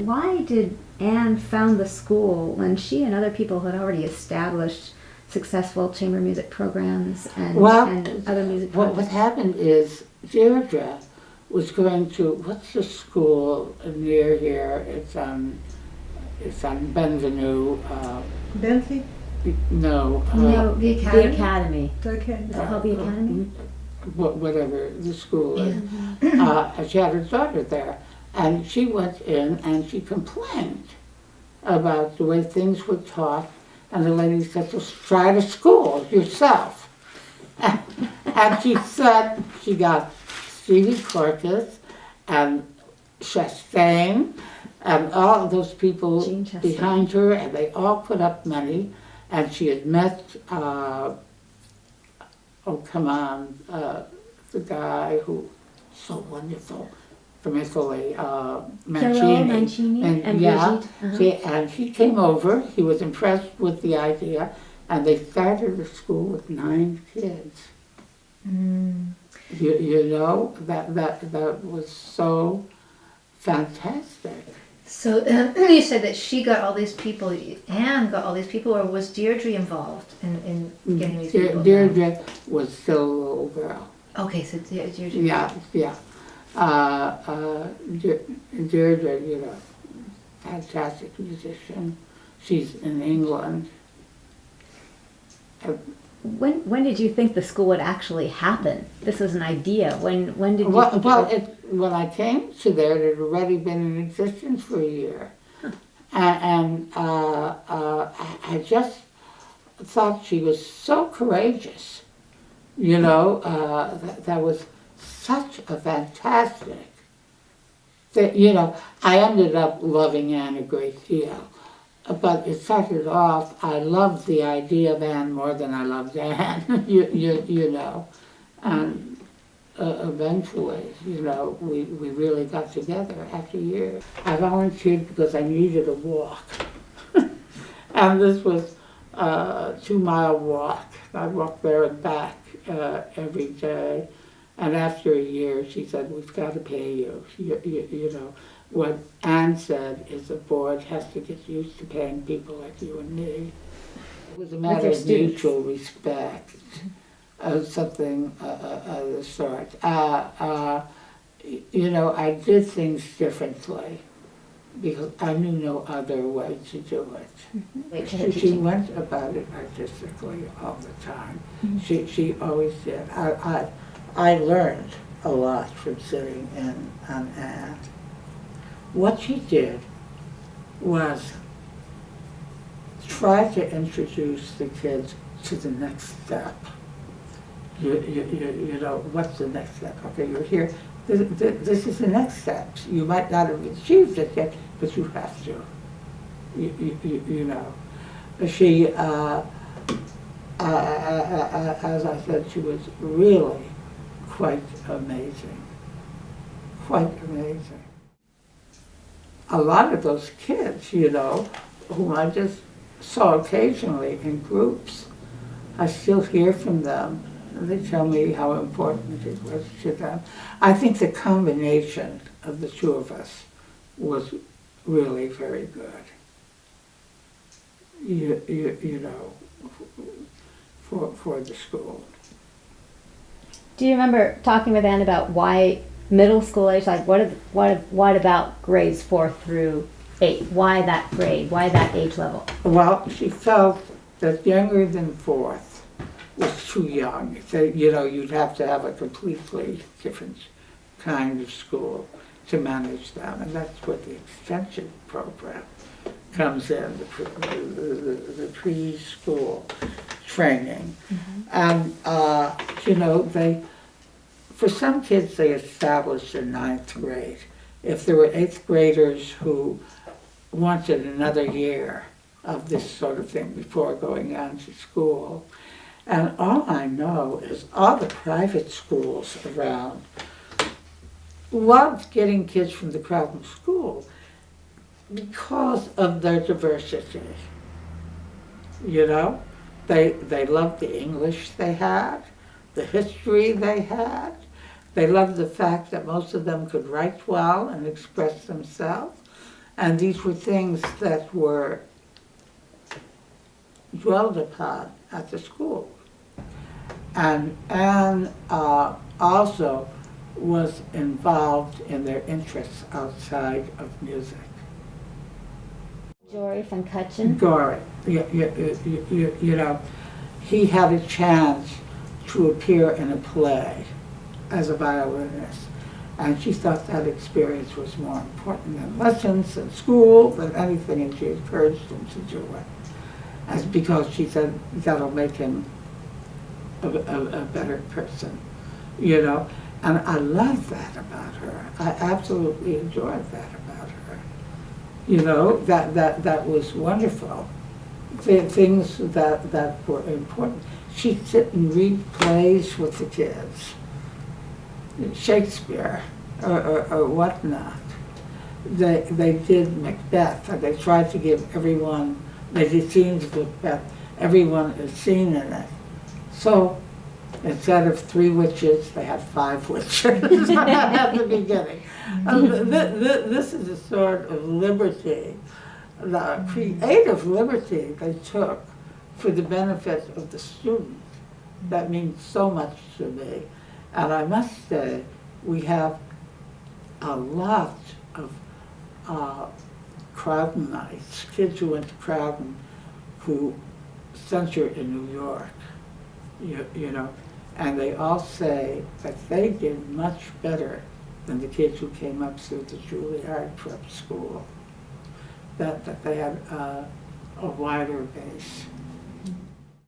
why did Anne found the school when she and other people had already established successful chamber music programs and other music projects? What happened is Deirdre was going to, what's the school near here? It's on Benvenue. Bentley? No. No, the Academy? Academy. Okay. Is it called the Academy? Whatever the school is. Yeah. She had her daughter there, and she went in and she complained about the way things were taught, and the lady said, "Just try to school yourself." And she said she got Stevie Corkus and Chastain and all of those people behind her, and they all put up money, and she had met the guy who so wonderful from Italy, Mancini. And yeah, Brigitte. and he came over. He was impressed with the idea, and they started a school with 9 kids. You know, that was so fantastic. So you said that she got all these people, Anne got all these people, or was Deirdre involved in getting these people? Deirdre was still a little girl. Okay, so Deirdre. Yeah. Deirdre, you know, fantastic musician. She's in England. When did you think the school would actually happen? This was an idea. When did you think when I came to there, it had already been in existence for a year. Huh. And I just thought she was so courageous. You know, that was such a fantastic thing. You know, I ended up loving Anne a great deal. But it started off, I loved the idea of Anne more than I loved Anne, you know. And eventually, you know, we really got together after years. I volunteered because I needed a walk. And this was a 2-mile walk. I'd walk there and back every day. And after a year, she said, "We've got to pay you, you know." What Anne said is the board has to get used to paying people like you and me. It was a matter of mutual respect, something of the sort. You know, I did things differently because I knew no other way to do it. She went about it artistically all the time. She always did. I learned a lot from sitting in on Anne. What she did was try to introduce the kids to the next step. You know, what's the next step? Okay, you're here. This is the next step. You might not have achieved it yet, but you have to. You know. She, as I said, she was really quite amazing. Quite amazing. A lot of those kids, you know, whom I just saw occasionally in groups, I still hear from them. They tell me how important it was to them. I think the combination of the two of us was really very good. You know, for the school. Do you remember talking with Anne about why middle school age, like what about grades 4 through 8? Why that grade? Why that age level? Well, she felt that younger than 4th was too young. So, you know, you'd have to have a completely different kind of school to manage them, and that's where the extension program comes in, the preschool training. And, you know, for some kids, they established in 9th grade. If there were 8th graders who wanted another year of this sort of thing before going on to school. And all I know is all the private schools around loved getting kids from the Crowden school because of their diversity. You know, they loved the English they had, the history they had. They loved the fact that most of them could write well and express themselves. And these were things that were dwelled upon at the school. And Anne also was involved in their interests outside of music. Jory from Cutchin. Gory, you know, he had a chance to appear in a play as a violinist. And she thought that experience was more important than lessons in school, than anything, and she encouraged him to do it. As because she said that'll make him a better person, you know. And I love that about her. I absolutely enjoyed that about her. You know, that was wonderful. Things that were important. She'd sit and read plays with the kids, Shakespeare or whatnot. They did Macbeth, and they tried to give everyone, they did scenes of Macbeth, everyone is seen in it. So instead of 3 witches, they had 5 witches at the beginning. This is a sort of liberty, the creative liberty they took for the benefit of the student. That means so much to me. And I must say, we have a lot of Crowdenites, kids who went to Crowden, who censored in New York, you know, and they all say that they did much better than the kids who came up through the Juilliard prep school, that they had a wider base.